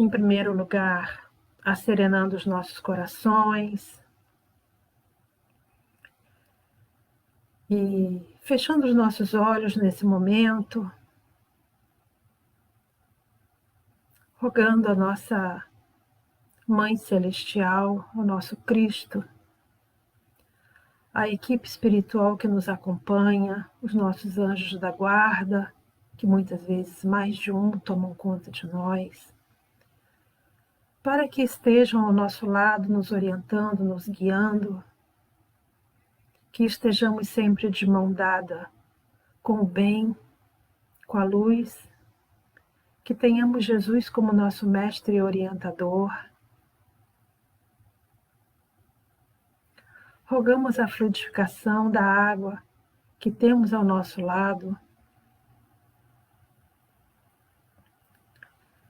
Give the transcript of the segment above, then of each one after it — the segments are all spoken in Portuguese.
em primeiro lugar, acerenando os nossos corações e fechando os nossos olhos nesse momento, rogando a nossa Mãe Celestial, o nosso Cristo, a equipe espiritual que nos acompanha, os nossos anjos da guarda, que muitas vezes mais de um tomam conta de nós, para que estejam ao nosso lado, nos orientando, nos guiando, que estejamos sempre de mão dada com o bem, com a luz, que tenhamos Jesus como nosso mestre e orientador. Rogamos a fluidificação da água que temos ao nosso lado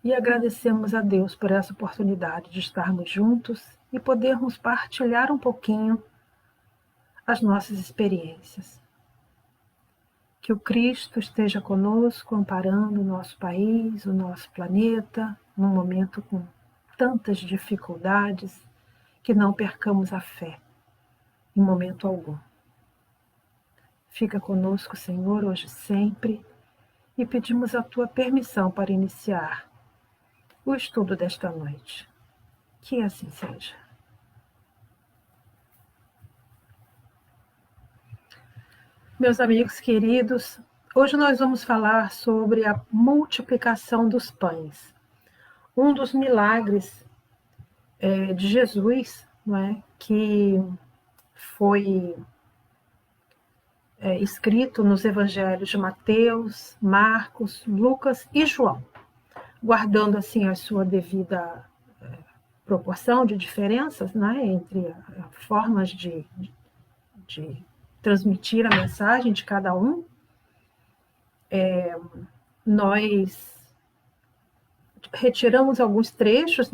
e agradecemos a Deus por essa oportunidade de estarmos juntos e podermos partilhar um pouquinho as nossas experiências. Que o Cristo esteja conosco, amparando o nosso país, o nosso planeta, num momento com tantas dificuldades, que não percamos a fé em momento algum. Fica conosco, Senhor, hoje e sempre, e pedimos a Tua permissão para iniciar o estudo desta noite. Que assim seja. Meus amigos queridos, hoje nós vamos falar sobre a multiplicação dos pães. Um dos milagres de Jesus, não é, que foi escrito nos evangelhos de Mateus, Marcos, Lucas e João, guardando assim a sua devida proporção de diferenças, né, entre formas de transmitir a mensagem de cada um. Nós retiramos alguns trechos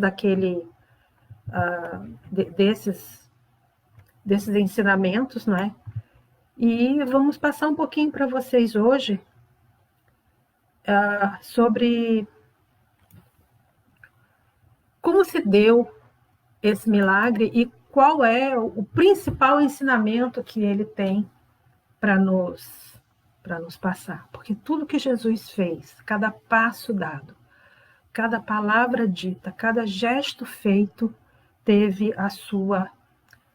desses ensinamentos, né? E vamos passar um pouquinho para vocês hoje sobre como se deu esse milagre e qual é o principal ensinamento que ele tem para nos passar. Porque tudo que Jesus fez, cada passo dado, cada palavra dita, cada gesto feito, teve a sua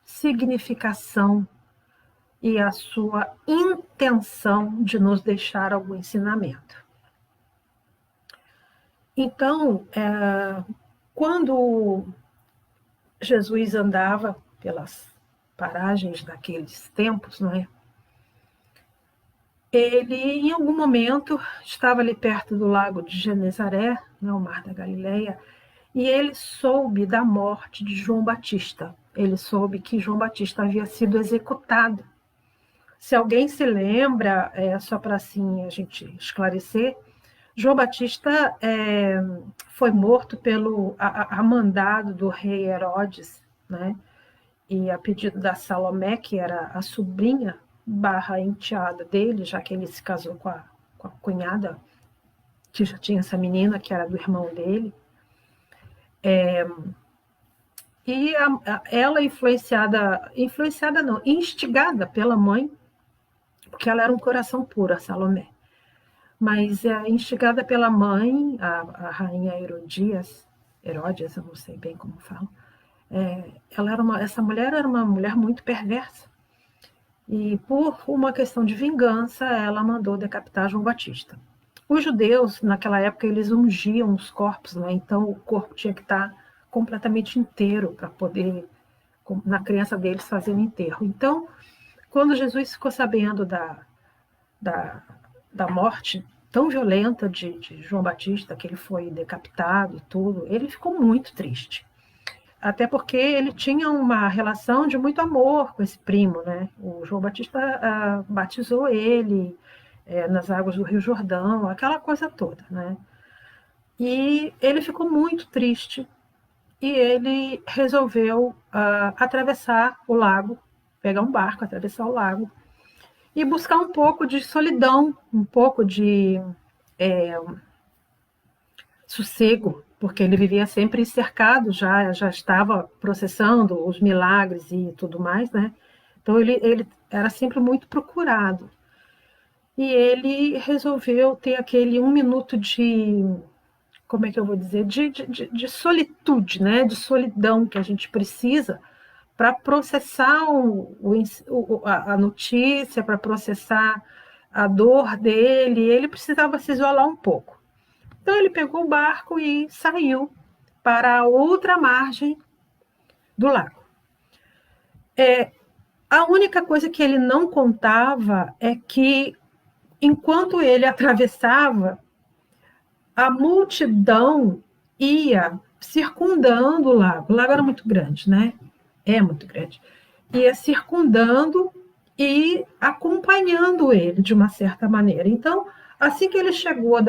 significação e a sua intenção de nos deixar algum ensinamento. Então, quando Jesus andava pelas paragens daqueles tempos, não é? Ele, em algum momento, estava ali perto do lago de Genezaré, né, o Mar da Galileia, e ele soube da morte de João Batista. Ele soube que João Batista havia sido executado. Se alguém se lembra, só para assim a gente esclarecer, João Batista foi morto a mandado do rei Herodes, né? E a pedido da Salomé, que era a sobrinha / enteada dele, já que ele se casou com a cunhada, que já tinha essa menina, que era do irmão dele. E ela instigada pela mãe, porque ela era um coração puro, a Salomé, mas instigada pela mãe, a rainha Herodes, eu não sei bem como falo, essa mulher era uma mulher muito perversa, e por uma questão de vingança, ela mandou decapitar João Batista. Os judeus, naquela época, eles ungiam os corpos, né? Então o corpo tinha que estar completamente inteiro para poder, na crença deles, fazer o enterro. Então, quando Jesus ficou sabendo da morte tão violenta de João Batista, que ele foi decapitado e tudo, ele ficou muito triste. Até porque ele tinha uma relação de muito amor com esse primo, né? O João Batista batizou ele nas águas do Rio Jordão, aquela coisa toda, né? E ele ficou muito triste e ele resolveu atravessar o lago, pegar um barco, atravessar o lago e buscar um pouco de solidão, um pouco de sossego, porque ele vivia sempre cercado, já estava processando os milagres e tudo mais, né? Então ele era sempre muito procurado. E ele resolveu ter aquele 1 minuto de, como é que eu vou dizer, de solitude, né? De solidão que a gente precisa para processar a notícia, para processar a dor dele. Ele precisava se isolar um pouco. Então ele pegou o barco e saiu para a outra margem do lago. A única coisa que ele não contava é que, enquanto ele atravessava, a multidão ia circundando o lago. O lago era muito grande, né? É muito grande. Ia circundando e acompanhando ele de uma certa maneira. Então, assim que ele chegou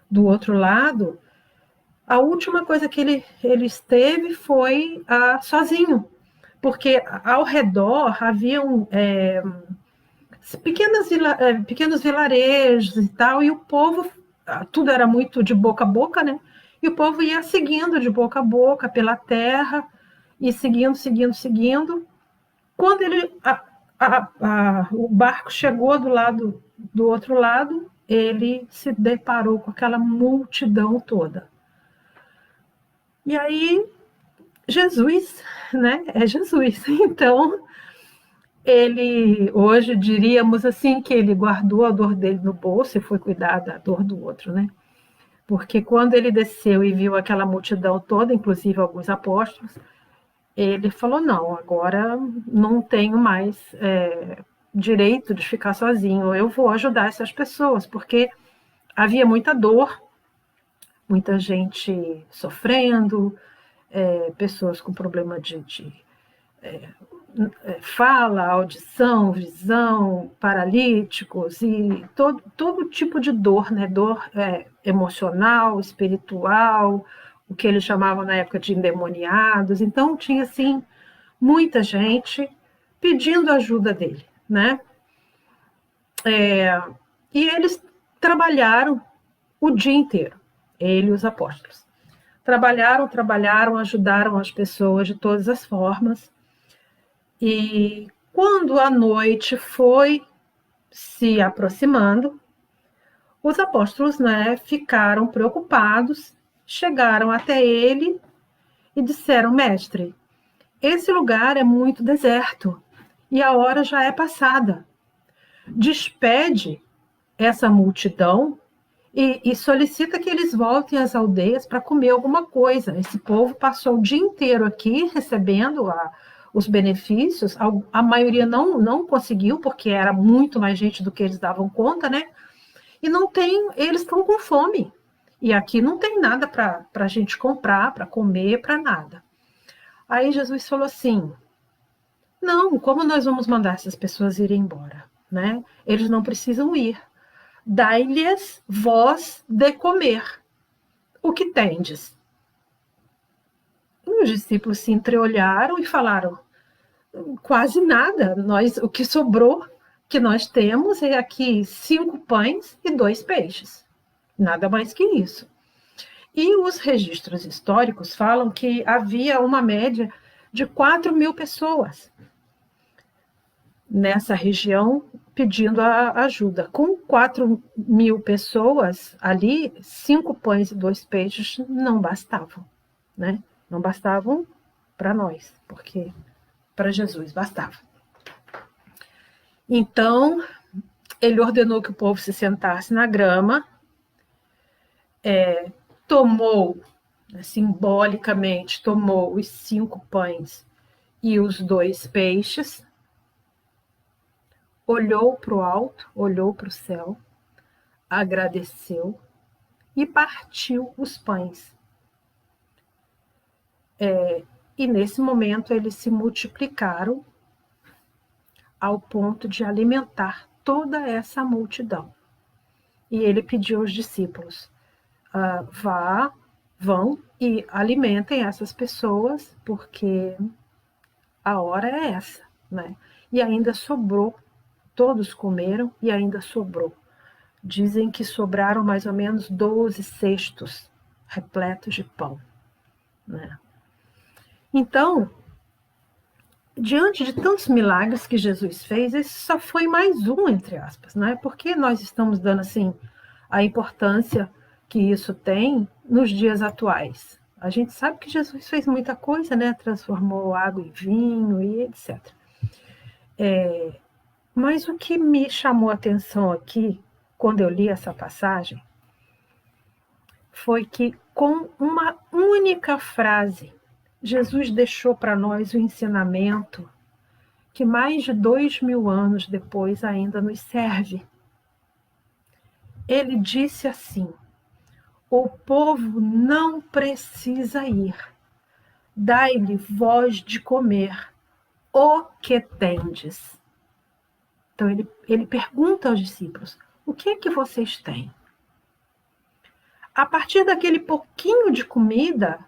do outro lado, a última coisa que ele esteve foi sozinho, porque ao redor haviam pequenos vilarejos e tal, e o povo, tudo era muito de boca a boca, né? E o povo ia seguindo de boca a boca pela terra, e seguindo, seguindo, seguindo. Quando o barco chegou do outro lado, ele se deparou com aquela multidão toda. E aí, Jesus, né? É Jesus. Então, ele, hoje diríamos assim, que ele guardou a dor dele no bolso e foi cuidar da dor do outro, né? Porque quando ele desceu e viu aquela multidão toda, inclusive alguns apóstolos, ele falou: não, agora não tenho mais direito de ficar sozinho, eu vou ajudar essas pessoas, porque havia muita dor, muita gente sofrendo, pessoas com problema de fala, audição, visão, paralíticos e todo tipo de dor, né? Dor emocional, espiritual, o que eles chamavam na época de endemoniados. Então tinha assim muita gente pedindo ajuda dele, né? E eles trabalharam o dia inteiro, ele e os apóstolos. Trabalharam, ajudaram as pessoas de todas as formas. E quando a noite foi se aproximando, os apóstolos, né, ficaram preocupados, chegaram até ele e disseram: mestre, esse lugar é muito deserto e a hora já é passada. Despede essa multidão e solicita que eles voltem às aldeias para comer alguma coisa. Esse povo passou o dia inteiro aqui recebendo os benefícios, a maioria não conseguiu, porque era muito mais gente do que eles davam conta, né? E não tem, eles estão com fome. E aqui não tem nada para a gente comprar, para comer, para nada. Aí Jesus falou assim: não, como nós vamos mandar essas pessoas irem embora, né? Eles não precisam ir. Dai-lhes vós de comer. O que tendes? E os discípulos se entreolharam e falaram: quase nada. O que sobrou que nós temos é aqui 5 pães e 2 peixes. Nada mais que isso. E os registros históricos falam que havia uma média de 4.000 pessoas nessa região pedindo ajuda. Com 4.000 pessoas ali, 5 pães e 2 peixes não bastavam, né? Não bastavam para nós, porque para Jesus bastava. Então, ele ordenou que o povo se sentasse na grama, tomou, simbolicamente, tomou os 5 pães e os 2 peixes, olhou para o alto, olhou para o céu, agradeceu e partiu os pães. E nesse momento eles se multiplicaram ao ponto de alimentar toda essa multidão. E ele pediu aos discípulos: vão e alimentem essas pessoas, porque a hora é essa, né? E ainda sobrou, todos comeram e ainda sobrou. Dizem que sobraram mais ou menos 12 cestos repletos de pão, né? Então, diante de tantos milagres que Jesus fez, esse só foi mais um, entre aspas, né? Porque nós estamos dando assim a importância que isso tem nos dias atuais. A gente sabe que Jesus fez muita coisa, né? Transformou água em vinho e etc. Mas o que me chamou a atenção aqui, quando eu li essa passagem, foi que com uma única frase, Jesus deixou para nós o ensinamento que mais de 2000 anos depois ainda nos serve. Ele disse assim: o povo não precisa ir, dai-lhe vós de comer o que tendes. Então ele pergunta aos discípulos: o que é que vocês têm? A partir daquele pouquinho de comida,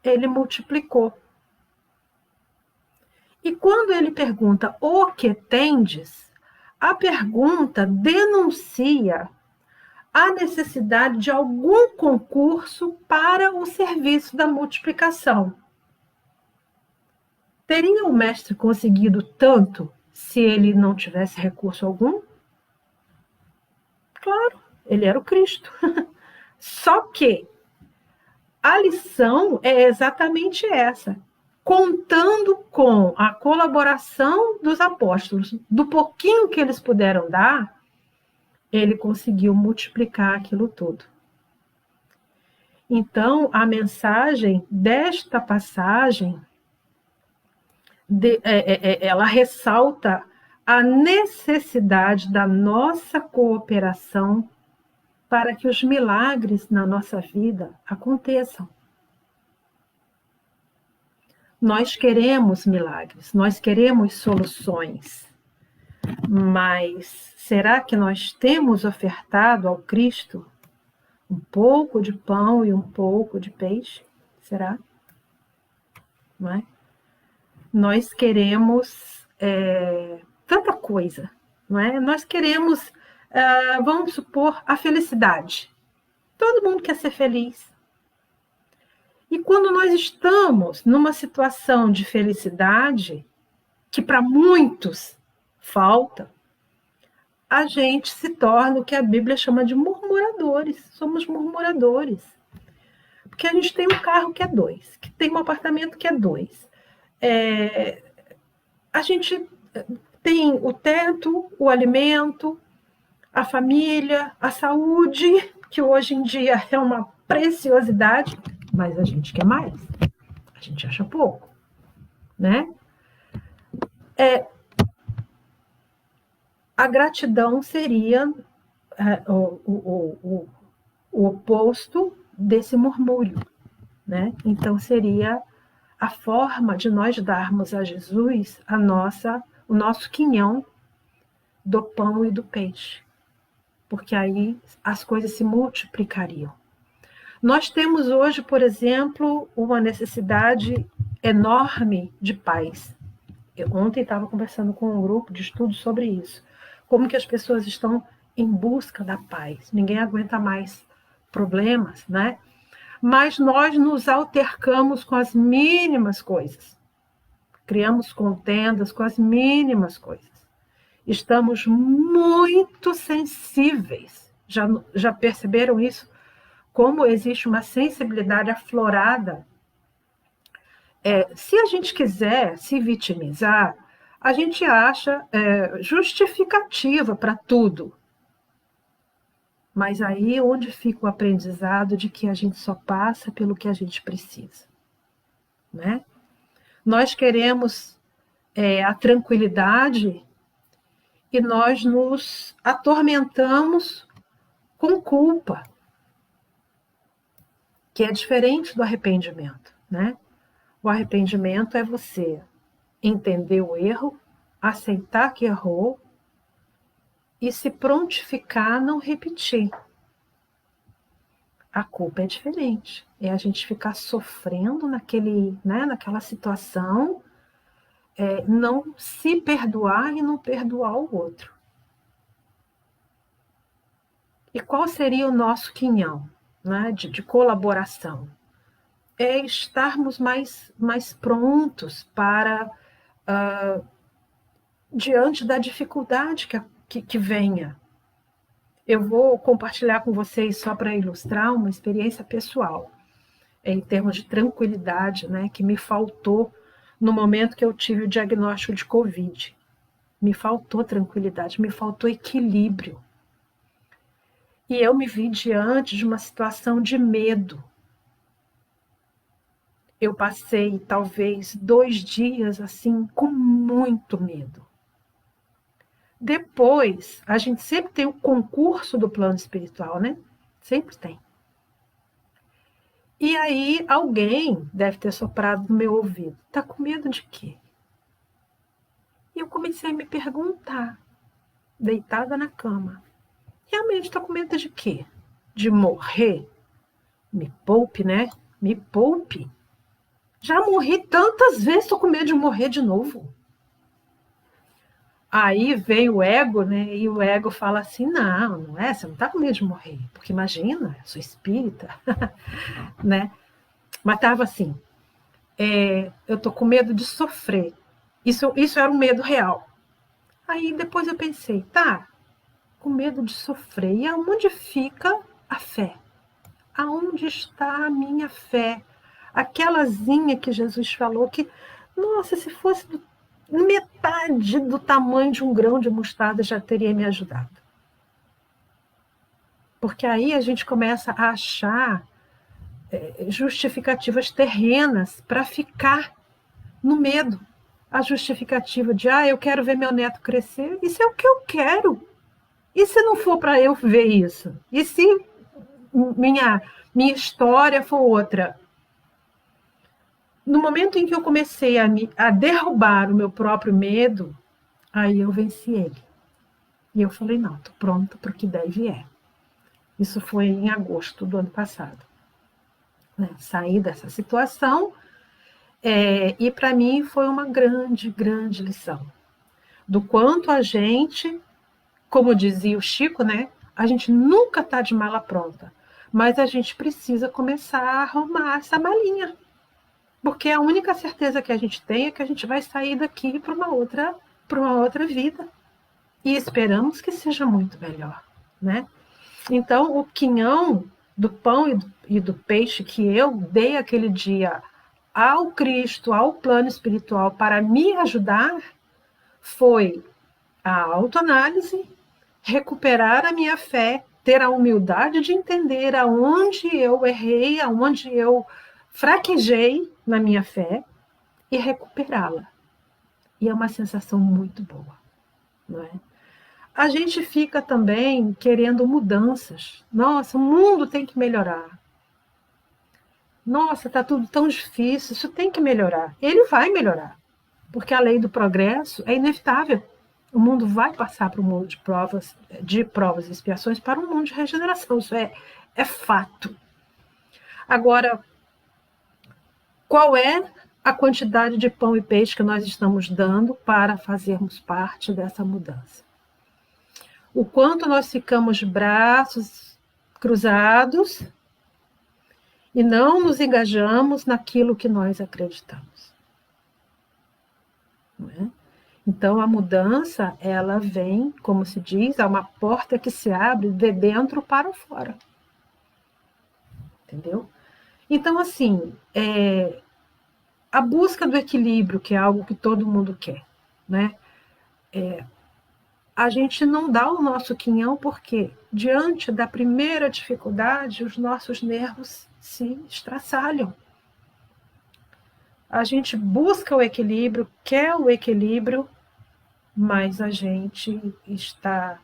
ele multiplicou. E quando ele pergunta o que tendes, a pergunta denuncia a necessidade de algum concurso para o serviço da multiplicação. Teria o mestre conseguido tanto se ele não tivesse recurso algum? Claro, ele era o Cristo. Só que a lição é exatamente essa. Contando com a colaboração dos apóstolos, do pouquinho que eles puderam dar, ele conseguiu multiplicar aquilo tudo. Então, a mensagem desta passagem, ela ressalta a necessidade da nossa cooperação para que os milagres na nossa vida aconteçam. Nós queremos milagres, nós queremos soluções, mas será que nós temos ofertado ao Cristo um pouco de pão e um pouco de peixe? Será? Não é? Nós queremos tanta coisa, não é? Nós queremos, vamos supor, a felicidade. Todo mundo quer ser feliz. E quando nós estamos numa situação de felicidade, que para muitos falta, a gente se torna o que a Bíblia chama de murmuradores. Somos murmuradores. Porque a gente tem um carro que é 2, que tem um apartamento que é 2. A gente tem o teto, o alimento, a família, a saúde, que hoje em dia é uma preciosidade, mas a gente quer mais. A gente acha pouco, né? A gratidão seria o oposto desse murmúrio, né? Então seria a forma de nós darmos a Jesus o nosso quinhão do pão e do peixe, porque aí as coisas se multiplicariam. Nós temos hoje, por exemplo, uma necessidade enorme de paz. Eu ontem estava conversando com um grupo de estudo sobre isso. Como que as pessoas estão em busca da paz. Ninguém aguenta mais problemas, né? Mas nós nos altercamos com as mínimas coisas. Criamos contendas com as mínimas coisas. Estamos muito sensíveis. Já perceberam isso? Como existe uma sensibilidade aflorada. Se a gente quiser se vitimizar, a gente acha justificativa para tudo. Mas aí é onde fica o aprendizado de que a gente só passa pelo que a gente precisa, né? Nós queremos a tranquilidade e nós nos atormentamos com culpa, que é diferente do arrependimento, né? O arrependimento é você entender o erro, aceitar que errou e se prontificar a não repetir. A culpa é diferente. É a gente ficar sofrendo naquela situação, não se perdoar e não perdoar o outro. E qual seria o nosso quinhão, né, de colaboração? É estarmos mais prontos para, diante da dificuldade que venha. Eu vou compartilhar com vocês, só para ilustrar, uma experiência pessoal, em termos de tranquilidade, né, que me faltou no momento que eu tive o diagnóstico de Covid. Me faltou tranquilidade, me faltou equilíbrio. E eu me vi diante de uma situação de medo. Eu passei talvez 2 dias assim com muito medo. Depois, a gente sempre tem o concurso do plano espiritual, né? Sempre tem. E aí alguém deve ter soprado no meu ouvido. Tá com medo de quê? E eu comecei a me perguntar, deitada na cama. Realmente está com medo de quê? De morrer? Me poupe, né? Me poupe. Já morri tantas vezes, estou com medo de morrer de novo. Aí vem o ego, né? E o ego fala assim: não é, você não está com medo de morrer, porque imagina, eu sou espírita, né? Mas estava assim: eu estou com medo de sofrer. Isso era um medo real. Aí depois eu pensei: tá, com medo de sofrer. E aonde fica a fé? Aonde está a minha fé? Aquelazinha que Jesus falou que, nossa, se fosse metade do tamanho de um grão de mostarda já teria me ajudado. Porque aí a gente começa a achar justificativas terrenas para ficar no medo. A justificativa de, eu quero ver meu neto crescer, isso é o que eu quero. E se não for para eu ver isso? E se minha história for outra? No momento em que eu comecei a derrubar o meu próprio medo, aí eu venci ele. E eu falei, não, estou pronta para o que deve é. Isso foi em agosto do ano passado. Né? Saí dessa situação e para mim foi uma grande, grande lição. Do quanto a gente, como dizia o Chico, né? A gente nunca está de mala pronta, mas a gente precisa começar a arrumar essa malinha. Porque a única certeza que a gente tem é que a gente vai sair daqui para uma outra vida. E esperamos que seja muito melhor, né? Então, o quinhão do pão e do peixe que eu dei aquele dia ao Cristo, ao plano espiritual, para me ajudar, foi a autoanálise, recuperar a minha fé, ter a humildade de entender aonde eu errei, aonde eu fraquejei na minha fé e recuperá-la. E é uma sensação muito boa, não é? A gente fica também querendo mudanças. Nossa, o mundo tem que melhorar. Nossa, está tudo tão difícil, isso tem que melhorar. Ele vai melhorar, porque a lei do progresso é inevitável. O mundo vai passar para um mundo de provas e expiações para um mundo de regeneração. Isso é fato. Agora, qual é a quantidade de pão e peixe que nós estamos dando para fazermos parte dessa mudança? O quanto nós ficamos de braços cruzados e não nos engajamos naquilo que nós acreditamos. Não é? Então, a mudança, ela vem, como se diz, é uma porta que se abre de dentro para fora. Entendeu? Então, assim, a busca do equilíbrio, que é algo que todo mundo quer, né? A gente não dá o nosso quinhão porque, diante da primeira dificuldade, os nossos nervos se estraçalham. A gente busca o equilíbrio, quer o equilíbrio, mas a gente está...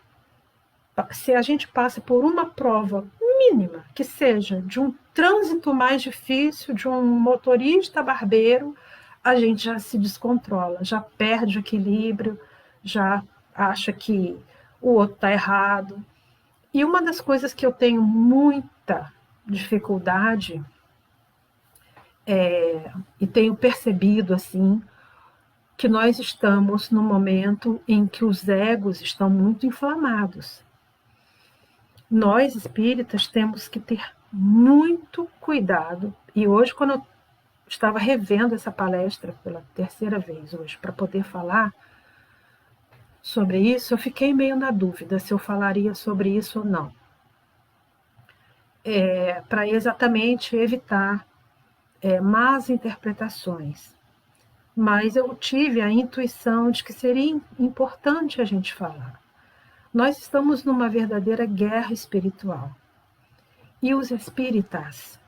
Se a gente passa por uma prova mínima, que seja de um trânsito mais difícil, de um motorista barbeiro, a gente já se descontrola, já perde o equilíbrio, já acha que o outro está errado. E uma das coisas que eu tenho muita dificuldade e tenho percebido assim, que nós estamos num momento em que os egos estão muito inflamados. Nós espíritas temos que ter muito cuidado. E hoje, quando eu estava revendo essa palestra pela terceira vez hoje, para poder falar sobre isso, eu fiquei meio na dúvida se eu falaria sobre isso ou não. Para exatamente evitar más interpretações. Mas eu tive a intuição de que seria importante a gente falar. Nós estamos numa verdadeira guerra espiritual. E os espíritas,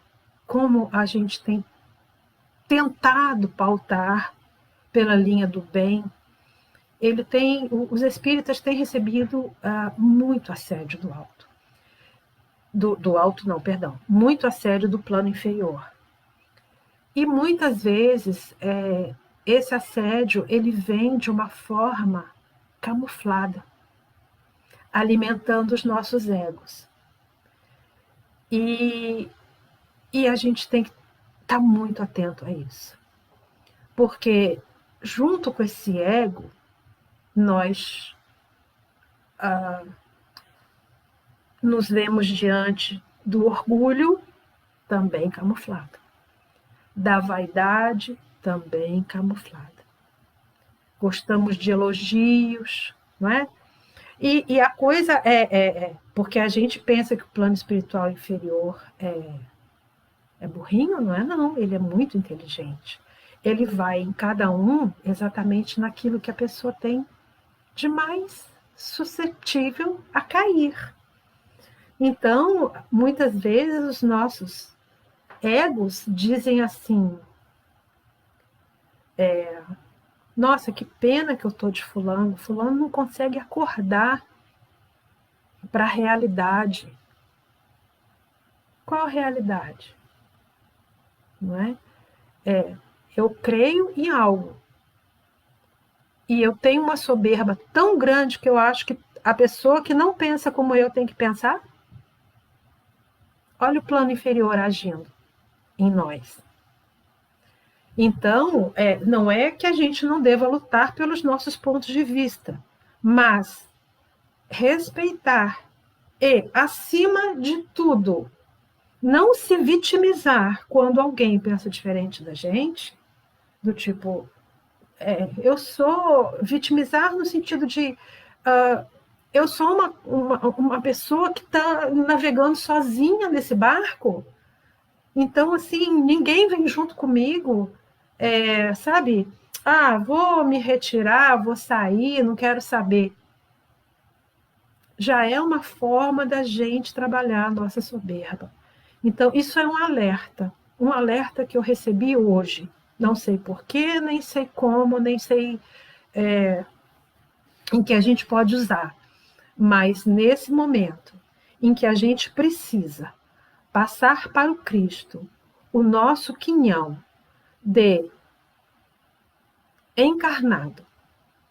como a gente tem tentado pautar pela linha do bem, os espíritas têm recebido muito assédio do alto. Do alto não, perdão. Muito assédio do plano inferior. E muitas vezes esse assédio ele vem de uma forma camuflada, alimentando os nossos egos. E a gente tem que estar muito atento a isso. Porque junto com esse ego, nós nos vemos diante do orgulho, também camuflado, da vaidade, também camuflada. Gostamos de elogios, não é? E a coisa porque a gente pensa que o plano espiritual inferior é burrinho, não é? Não, ele é muito inteligente. Ele vai em cada um exatamente naquilo que a pessoa tem de mais suscetível a cair. Então, muitas vezes os nossos egos dizem assim: nossa, que pena que eu estou de fulano. Fulano não consegue acordar para a realidade. Qual a realidade? Não é? Eu creio em algo. E eu tenho uma soberba tão grande que eu acho que a pessoa que não pensa como eu tem que pensar. Olha o plano inferior agindo em nós. Então, não é que a gente não deva lutar pelos nossos pontos de vista, mas respeitar e, acima de tudo, não se vitimizar quando alguém pensa diferente da gente, do tipo, eu sou vitimizar no sentido de eu sou uma pessoa que está navegando sozinha nesse barco, então, assim, ninguém vem junto comigo, sabe? Vou me retirar, vou sair, não quero saber. Já é uma forma da gente trabalhar a nossa soberba. Então, isso é um alerta que eu recebi hoje. Não sei porquê, nem sei como, nem sei em que a gente pode usar. Mas nesse momento em que a gente precisa passar para o Cristo o nosso quinhão de encarnado,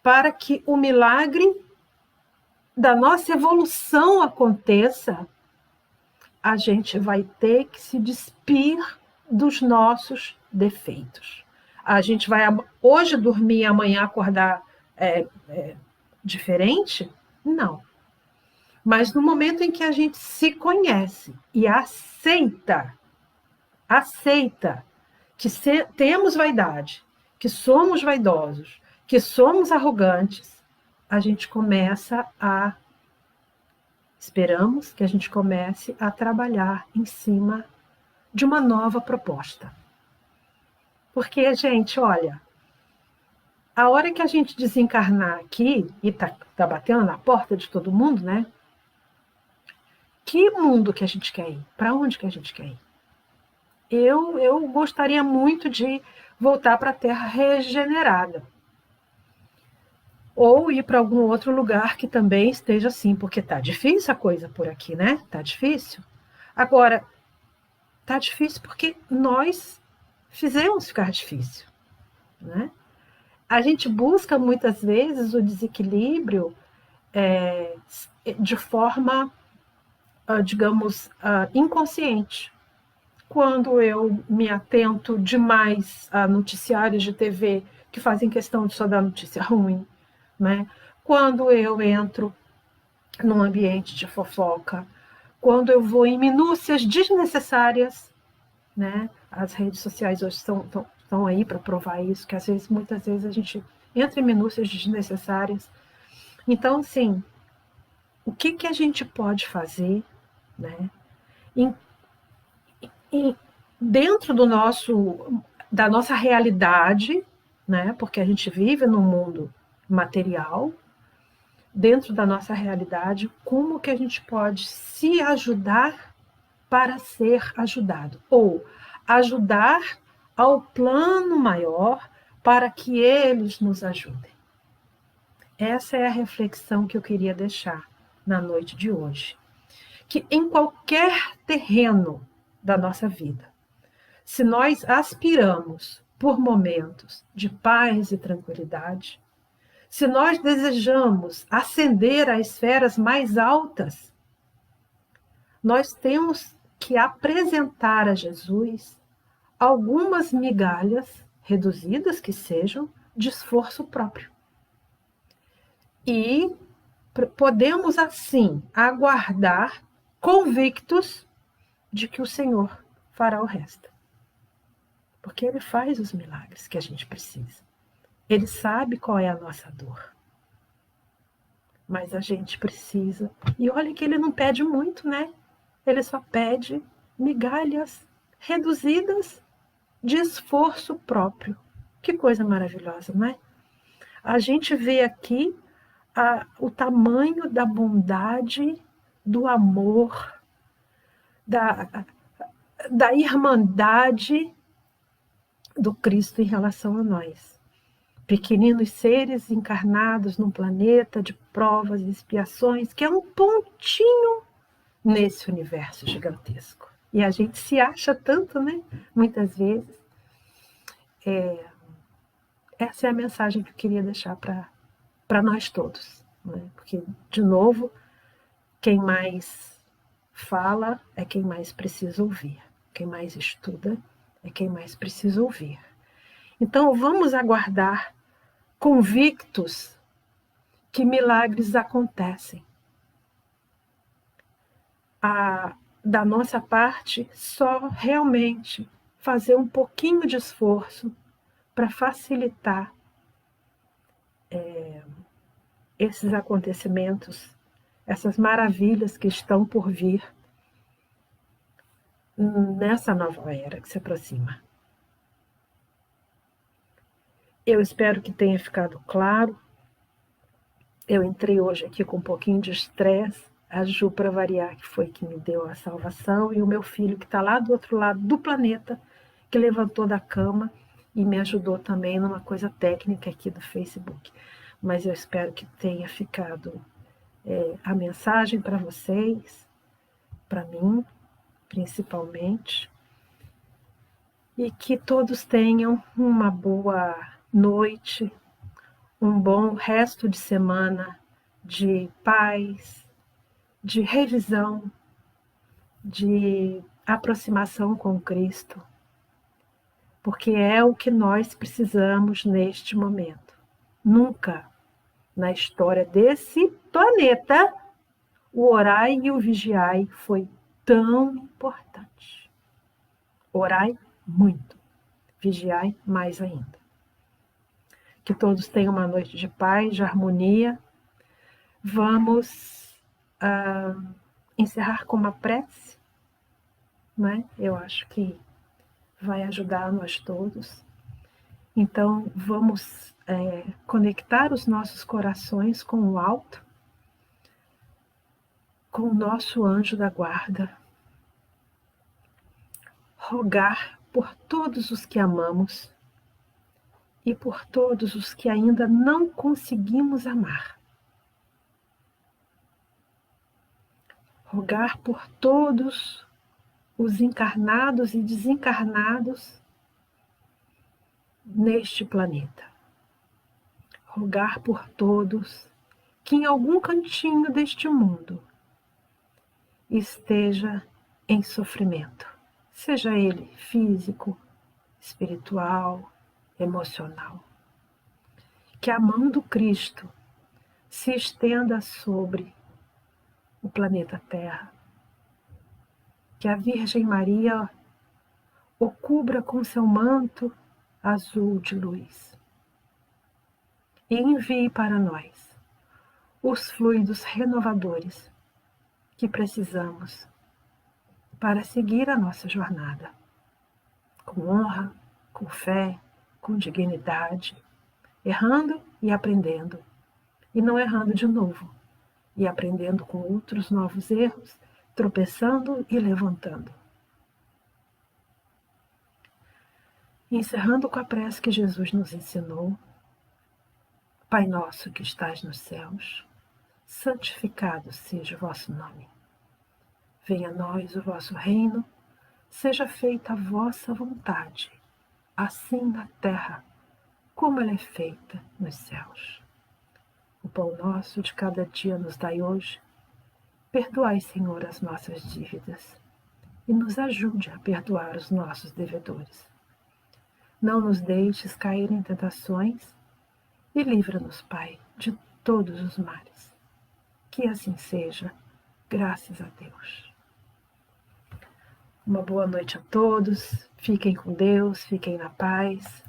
para que o milagre da nossa evolução aconteça, a gente vai ter que se despir dos nossos defeitos. A gente vai hoje dormir e amanhã acordar diferente? Não. Mas no momento em que a gente se conhece e aceita que temos vaidade, que somos vaidosos, que somos arrogantes, a gente começa esperamos que a gente comece a trabalhar em cima de uma nova proposta. Porque, gente, olha, a hora que a gente desencarnar aqui, e tá batendo na porta de todo mundo, né? Que mundo que a gente quer ir? Para onde que a gente quer ir? Eu gostaria muito de voltar para a Terra regenerada. Ou ir para algum outro lugar que também esteja assim, porque tá difícil a coisa por aqui, né? Tá difícil. Agora, tá difícil porque nós fizemos ficar difícil, né? A gente busca muitas vezes o desequilíbrio de forma, digamos, inconsciente. Quando eu me atento demais a noticiários de TV que fazem questão de só dar notícia ruim, né? Quando eu entro num ambiente de fofoca, quando eu vou em minúcias desnecessárias, né? As redes sociais hoje estão aí para provar isso, que às vezes, muitas vezes a gente entra em minúcias desnecessárias. Então, assim, o que a gente pode fazer, né? Em, dentro da nossa realidade, né? Porque a gente vive num mundo material, dentro da nossa realidade, como que a gente pode se ajudar para ser ajudado, ou ajudar ao plano maior para que eles nos ajudem. Essa é a reflexão que eu queria deixar na noite de hoje. Que em qualquer terreno da nossa vida, se nós aspiramos por momentos de paz e tranquilidade, se nós desejamos ascender a esferas mais altas, nós temos que apresentar a Jesus algumas migalhas, reduzidas que sejam, de esforço próprio. E podemos, assim, aguardar convictos de que o Senhor fará o resto. Porque Ele faz os milagres que a gente precisa. Ele sabe qual é a nossa dor. Mas a gente precisa. E olha que Ele não pede muito, né? Ele só pede migalhas reduzidas de esforço próprio. Que coisa maravilhosa, não é? A gente vê aqui o tamanho da bondade, do amor, da irmandade do Cristo em relação a nós. Pequeninos seres encarnados num planeta de provas e expiações, que é um pontinho nesse universo gigantesco. E a gente se acha tanto, né? Muitas vezes. Essa é a mensagem que eu queria deixar para nós todos. Né? Porque, de novo, quem mais fala é quem mais precisa ouvir. Quem mais estuda é quem mais precisa ouvir. Então, vamos aguardar convictos que milagres acontecem. Da nossa parte, só realmente fazer um pouquinho de esforço para facilitar esses acontecimentos, essas maravilhas que estão por vir nessa nova era que se aproxima. Eu espero que tenha ficado claro. Eu entrei hoje aqui com um pouquinho de estresse. A Ju, para variar, que foi que me deu a salvação, e o meu filho, que está lá do outro lado do planeta, que levantou da cama e me ajudou também numa coisa técnica aqui do Facebook. Mas eu espero que tenha ficado a mensagem para vocês, para mim, principalmente, e que todos tenham uma boa noite, um bom resto de semana de paz, de revisão, de aproximação com Cristo, porque é o que nós precisamos neste momento. Nunca na história desse planeta o orai e o vigiai foi tão importante. Orai muito, vigiai mais ainda. Que todos tenham uma noite de paz, de harmonia. Vamos encerrar com uma prece, né? Eu acho que vai ajudar nós todos. Então, vamos conectar os nossos corações com o alto, com o nosso anjo da guarda, rogar por todos os que amamos e por todos os que ainda não conseguimos amar. Rogar por todos os encarnados e desencarnados neste planeta. Rogar por todos que em algum cantinho deste mundo esteja em sofrimento, seja ele físico, espiritual, emocional. Que a mão do Cristo se estenda sobre o planeta Terra que a Virgem Maria o cubra com seu manto azul de luz e envie para nós os fluidos renovadores que precisamos para seguir a nossa jornada, com honra, com fé, com dignidade, errando e aprendendo, e não errando de novo, e aprendendo com outros novos erros, tropeçando e levantando. Encerrando com a prece que Jesus nos ensinou: Pai nosso que estás nos céus, santificado seja o vosso nome. Venha a nós o vosso reino, seja feita a vossa vontade, assim na terra, como ela é feita nos céus. O pão nosso de cada dia nos dai hoje. Perdoai, Senhor, as nossas dívidas e nos ajude a perdoar os nossos devedores. Não nos deixes cair em tentações e livra-nos, Pai, de todos os males. Que assim seja, graças a Deus. Uma boa noite a todos, fiquem com Deus, fiquem na paz,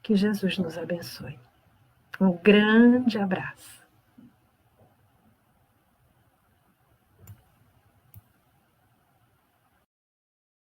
que Jesus nos abençoe. Um grande abraço.